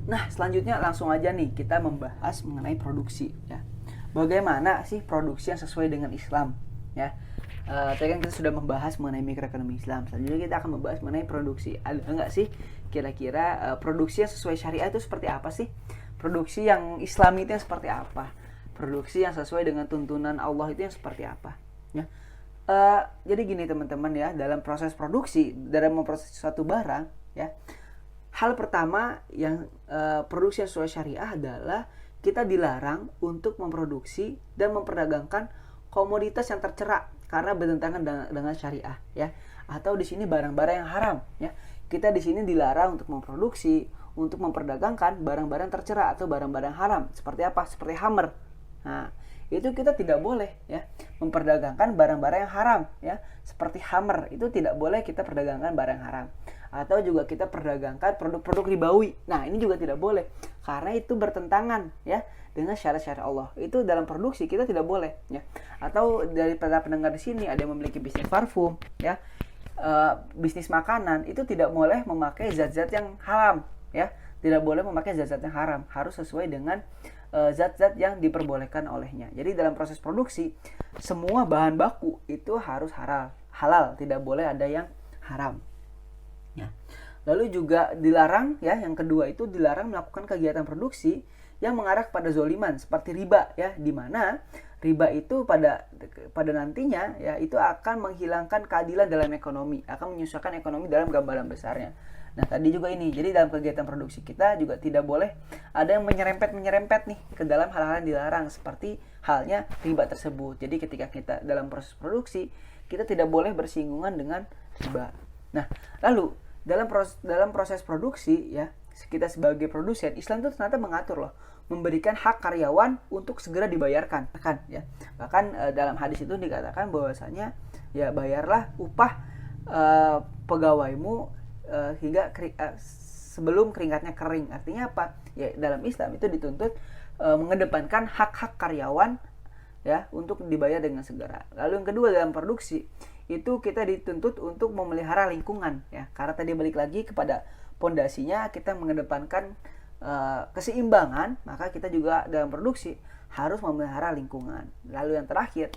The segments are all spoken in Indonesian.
Nah, selanjutnya langsung aja nih kita membahas mengenai produksi ya. Bagaimana sih produksi yang sesuai dengan Islam ya? Tadi kan kita sudah membahas mengenai mikroekonomi Islam. Selanjutnya kita akan membahas mengenai produksi. Ada nggak sih kira-kira produksi yang sesuai syariah itu seperti apa sih? Produksi yang Islami itu yang seperti apa? Produksi yang sesuai dengan tuntunan Allah itu yang seperti apa? Ya. Jadi gini teman-teman ya, dalam proses produksi, dalam memproses suatu barang ya, hal pertama yang produksi yang sesuai syariah adalah kita dilarang untuk memproduksi dan memperdagangkan komoditas yang tercela karena bertentangan dengan syariah ya, atau di sini barang-barang yang haram ya. Kita di sini dilarang untuk memproduksi, untuk memperdagangkan barang-barang tercela atau barang-barang haram. Seperti apa? Seperti hammer. Nah, itu kita tidak boleh ya memperdagangkan barang-barang yang haram ya, seperti hammer itu tidak boleh kita perdagangkan barang haram, atau juga kita perdagangkan produk-produk ribawi. Nah, ini juga tidak boleh karena itu bertentangan ya dengan syariat-syariat Allah. Itu dalam produksi kita tidak boleh ya. Atau dari para pendengar di sini ada yang memiliki bisnis parfum ya, bisnis makanan, itu tidak boleh memakai zat-zat yang haram ya. Tidak boleh memakai zat-zat yang haram, harus sesuai dengan zat-zat yang diperbolehkan olehnya. Jadi dalam proses produksi semua bahan baku itu harus halal, tidak boleh ada yang haram. Ya. Lalu juga dilarang ya, yang kedua itu dilarang melakukan kegiatan produksi yang mengarah kepada zoliman seperti riba ya, di mana riba itu pada nantinya ya itu akan menghilangkan keadilan dalam ekonomi, akan menyusahkan ekonomi dalam gambaran besarnya. Nah, tadi juga ini, jadi dalam kegiatan produksi kita juga tidak boleh ada yang menyerempet nih ke dalam hal-hal yang dilarang seperti halnya riba tersebut. Jadi ketika kita dalam proses produksi, kita tidak boleh bersinggungan dengan riba. Nah, lalu dalam proses produksi ya, kita sebagai produsen, Islam itu ternyata mengatur loh, memberikan hak karyawan untuk segera dibayarkan kan ya. Bahkan dalam hadis itu dikatakan bahwasanya ya bayarlah upah pegawaimu hingga sebelum keringatnya kering. Artinya apa? Ya dalam Islam itu dituntut mengedepankan hak-hak karyawan ya untuk dibayar dengan segera. Lalu yang kedua dalam produksi itu kita dituntut untuk memelihara lingkungan ya. Karena tadi balik lagi kepada pondasinya kita mengedepankan keseimbangan, maka kita juga dalam produksi harus memelihara lingkungan. Lalu yang terakhir,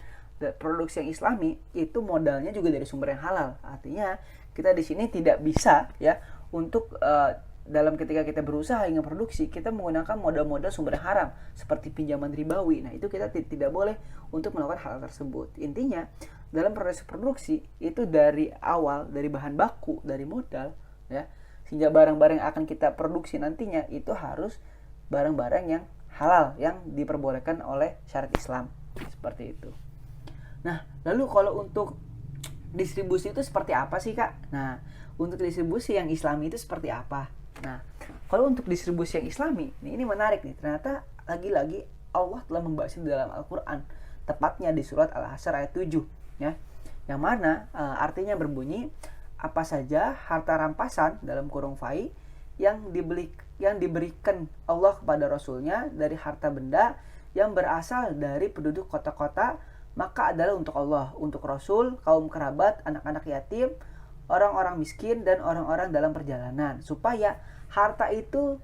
produksi yang Islami itu modalnya juga dari sumber yang halal. Artinya kita di sini tidak bisa ya untuk dalam ketika kita berusaha ingin produksi kita menggunakan modal-modal sumber yang haram seperti pinjaman ribawi. Nah, itu kita tidak boleh untuk melakukan hal tersebut. Intinya dalam proses produksi itu dari awal, dari bahan baku, dari modal ya, sehingga barang-barang yang akan kita produksi nantinya itu harus barang-barang yang halal yang diperbolehkan oleh syariat Islam seperti itu. Nah, lalu kalau untuk distribusi itu seperti apa sih Kak? Nah, untuk distribusi yang Islami itu seperti apa? Nah, kalau untuk distribusi yang Islami, ini menarik nih. Ternyata lagi-lagi Allah telah membahasnya di dalam Al-Quran, tepatnya di surat Al-Hasyr ayat 7 ya. Yang mana artinya berbunyi, apa saja harta rampasan dalam kurung fai yang diberikan Allah kepada Rasulnya dari harta benda yang berasal dari penduduk kota-kota, maka adalah untuk Allah, untuk Rasul, kaum kerabat, anak-anak yatim, orang-orang miskin, dan orang-orang dalam perjalanan. Supaya harta itu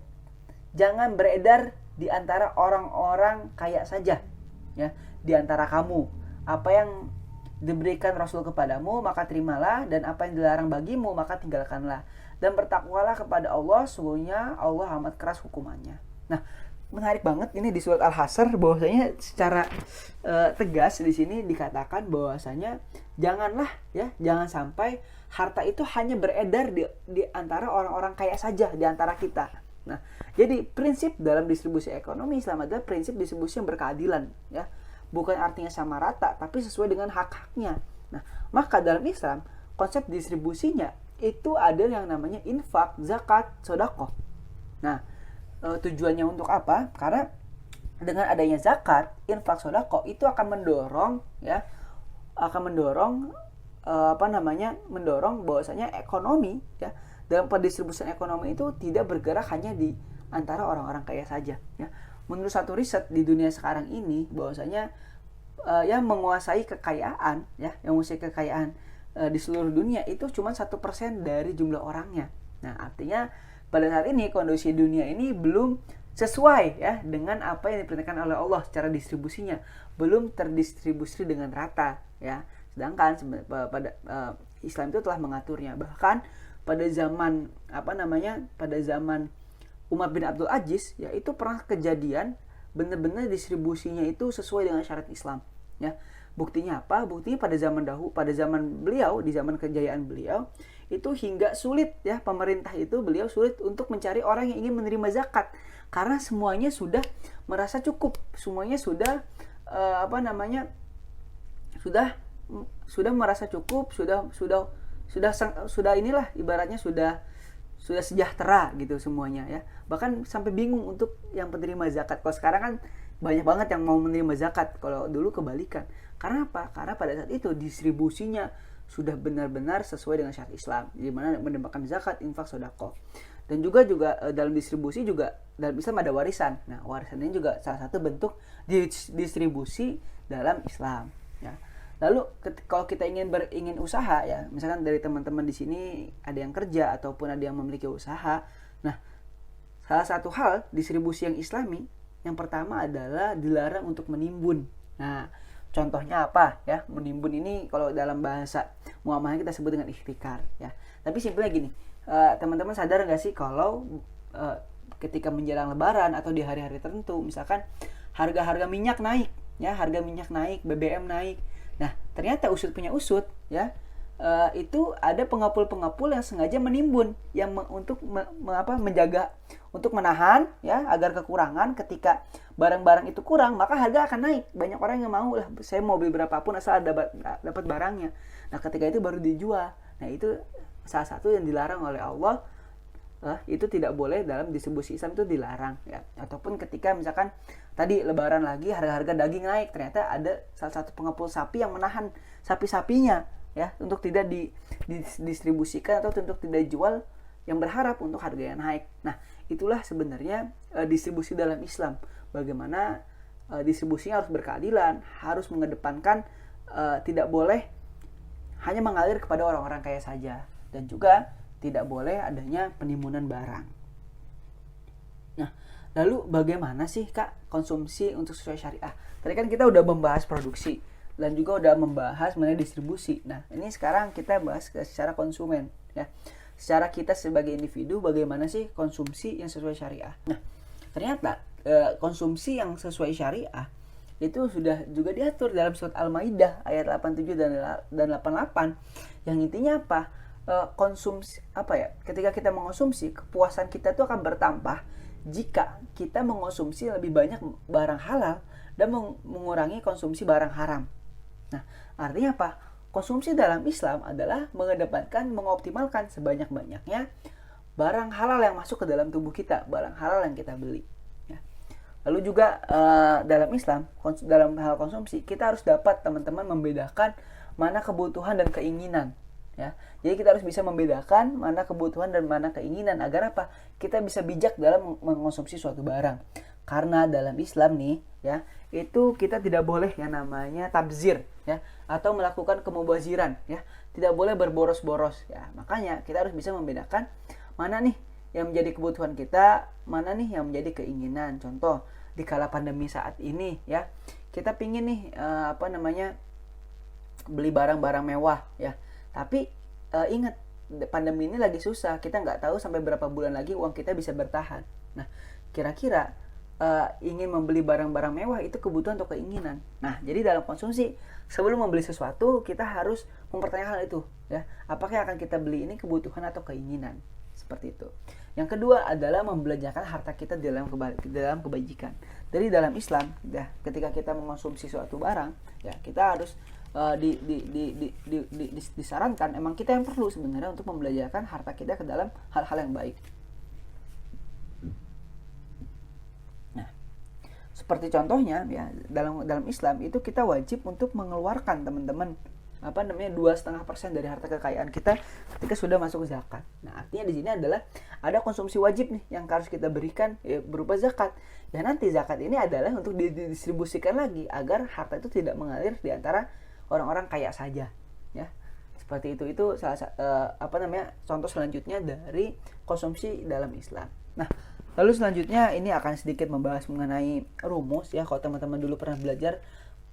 jangan beredar di antara orang-orang kaya saja ya, di antara kamu. Apa yang diberikan Rasul kepadamu maka terimalah, dan apa yang dilarang bagimu maka tinggalkanlah, dan bertakwalah kepada Allah, sungguhnya Allah amat keras hukumannya. Nah, menarik banget ini di surat Al-Hasyr bahwasanya secara tegas di sini dikatakan bahwasanya jangan sampai harta itu hanya beredar di antara orang-orang kaya saja di antara kita. Nah, jadi prinsip dalam distribusi ekonomi Islam adalah prinsip distribusi yang berkeadilan ya. Bukan artinya sama rata, tapi sesuai dengan hak-haknya. Nah, maka dalam Islam konsep distribusinya itu ada yang namanya infak, zakat, sedekah. Nah, tujuannya untuk apa? Karena dengan adanya zakat, infak, sedekah itu akan mendorong mendorong bahwasanya ekonomi ya, dalam pendistribusian ekonomi itu tidak bergerak hanya di antara orang-orang kaya saja ya. Menurut satu riset di dunia sekarang ini bahwasanya yang menguasai kekayaan di seluruh dunia itu cuma 1% dari jumlah orangnya. Nah, artinya pada saat ini kondisi dunia ini belum sesuai ya dengan apa yang diperintahkan oleh Allah secara distribusinya, belum terdistribusi dengan rata ya. Sedangkan pada Islam itu telah mengaturnya. Bahkan pada zaman pada zaman Umar bin Abdul Aziz ya, itu pernah kejadian benar-benar distribusinya itu sesuai dengan syariat Islam ya. Buktinya apa? Buktinya pada zaman beliau, di zaman kejayaan beliau, itu hingga sulit ya, pemerintah itu beliau sulit untuk mencari orang yang ingin menerima zakat karena semuanya sudah merasa cukup, semuanya sudah sudah merasa cukup, sudah inilah ibaratnya sudah sejahtera gitu semuanya ya. Bahkan sampai bingung untuk yang penerima zakat. Kalau sekarang kan banyak banget yang mau menerima zakat, kalau dulu kebalikan. Karena apa? Karena pada saat itu distribusinya sudah benar-benar sesuai dengan syariat Islam, di mana menambahkan zakat, infak, sedekah. Dan juga dalam distribusi juga dalam Islam ada warisan. Nah, warisan ini juga salah satu bentuk distribusi dalam Islam ya. Lalu kalau kita ingin usaha ya, misalkan dari teman-teman di sini ada yang kerja ataupun ada yang memiliki usaha. Nah, salah satu hal distribusi yang Islami yang pertama adalah dilarang untuk menimbun. Nah, contohnya apa ya? Menimbun ini kalau dalam bahasa muamalah kita sebut dengan ihtikar ya. Tapi simpelnya gini, teman-teman sadar nggak sih kalau ketika menjelang Lebaran atau di hari-hari tertentu, misalkan harga-harga minyak naik ya, harga minyak naik, BBM naik. Nah, ternyata usut punya usut ya, itu ada pengepul-pengepul yang sengaja menimbun yang untuk menjaga, untuk menahan ya agar kekurangan. Ketika barang-barang itu kurang, maka harga akan naik. Banyak orang yang mau lah, saya mau beli berapapun asal dapat barangnya. Nah, ketika itu baru dijual. Nah, itu salah satu yang dilarang oleh Allah. Itu tidak boleh dalam distribusi Islam, itu dilarang ya. Ataupun ketika misalkan tadi Lebaran lagi, harga-harga daging naik, ternyata ada salah satu pengepul sapi yang menahan sapi-sapinya ya untuk tidak didistribusikan atau untuk tidak dijual, yang berharap untuk harga yang naik. Nah, itulah sebenarnya distribusi dalam Islam. Bagaimana distribusinya harus berkeadilan, harus mengedepankan tidak boleh hanya mengalir kepada orang-orang kaya saja, dan juga tidak boleh adanya penimbunan barang. Nah, lalu bagaimana sih Kak konsumsi untuk sesuai syariah? Tadi kan kita udah membahas produksi dan juga udah membahas mengenai distribusi. Nah, ini sekarang kita bahas secara konsumen ya. Secara kita sebagai individu, bagaimana sih konsumsi yang sesuai syariah? Nah, ternyata konsumsi yang sesuai syariah itu sudah juga diatur dalam surat Al-Maidah ayat 87 dan 88, yang intinya apa? Konsumsi ketika kita mengonsumsi, kepuasan kita itu akan bertambah jika kita mengonsumsi lebih banyak barang halal dan mengurangi konsumsi barang haram. Nah, artinya apa? Konsumsi dalam Islam adalah mengoptimalkan sebanyak-banyaknya barang halal yang masuk ke dalam tubuh kita, barang halal yang kita beli ya. Lalu juga dalam Islam, dalam hal konsumsi, kita harus dapat teman-teman membedakan mana kebutuhan dan keinginan ya. Jadi kita harus bisa membedakan mana kebutuhan dan mana keinginan, agar apa? Kita bisa bijak dalam mengonsumsi suatu barang. Karena dalam Islam nih ya, itu kita tidak boleh yang namanya tabzir ya, atau melakukan kemubaziran ya. Tidak boleh berboros-boros ya. Makanya kita harus bisa membedakan mana nih yang menjadi kebutuhan kita, mana nih yang menjadi keinginan. Contoh, di kala pandemi saat ini ya, kita pingin nih beli barang-barang mewah ya. Tapi ingat, pandemi ini lagi susah, kita nggak tahu sampai berapa bulan lagi uang kita bisa bertahan. Nah, kira-kira ingin membeli barang-barang mewah itu kebutuhan atau keinginan? Nah, jadi dalam konsumsi, sebelum membeli sesuatu, kita harus mempertanyakan hal itu ya. Apakah yang akan kita beli ini kebutuhan atau keinginan? Seperti itu. Yang kedua adalah membelanjakan harta kita dalam kebajikan. Dari dalam Islam ya, ketika kita mengonsumsi suatu barang ya, kita harus disarankan, emang kita yang perlu sebenarnya untuk membelanjakan harta kita ke dalam hal-hal yang baik. Nah, seperti contohnya ya, dalam Islam itu kita wajib untuk mengeluarkan teman-teman 2,5% dari harta kekayaan kita ketika sudah masuk zakat. Nah, artinya di sini adalah ada konsumsi wajib nih yang harus kita berikan ya, berupa zakat. Ya, nanti zakat ini adalah untuk didistribusikan lagi agar harta itu tidak mengalir di antara orang-orang kaya saja ya. Seperti itu salah contoh selanjutnya dari konsumsi dalam Islam. Nah, lalu selanjutnya ini akan sedikit membahas mengenai rumus ya. Kalau teman-teman dulu pernah belajar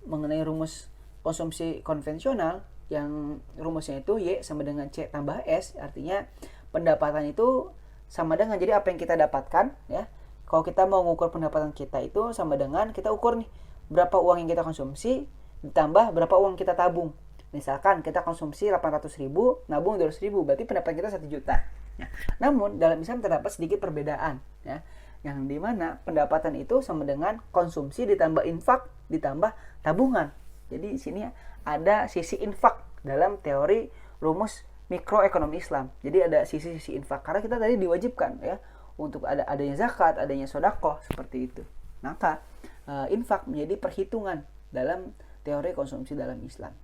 mengenai rumus konsumsi konvensional, yang rumusnya itu Y sama dengan C tambah S, artinya pendapatan itu sama dengan, jadi apa yang kita dapatkan ya. Kalau kita mau mengukur pendapatan kita itu sama dengan kita ukur nih berapa uang yang kita konsumsi ditambah berapa uang kita tabung. Misalkan kita konsumsi 800.000, nabung 200.000, berarti pendapatan kita 1 juta. Ya. Namun dalam Islam terdapat sedikit perbedaan ya, yang dimana pendapatan itu sama dengan konsumsi ditambah infak ditambah tabungan. Jadi di sini ada sisi infak dalam teori rumus mikroekonomi Islam. Jadi ada sisi infak karena kita tadi diwajibkan ya untuk adanya zakat, adanya sedekah seperti itu. Maka infak menjadi perhitungan dalam teori konsumsi dalam Islam.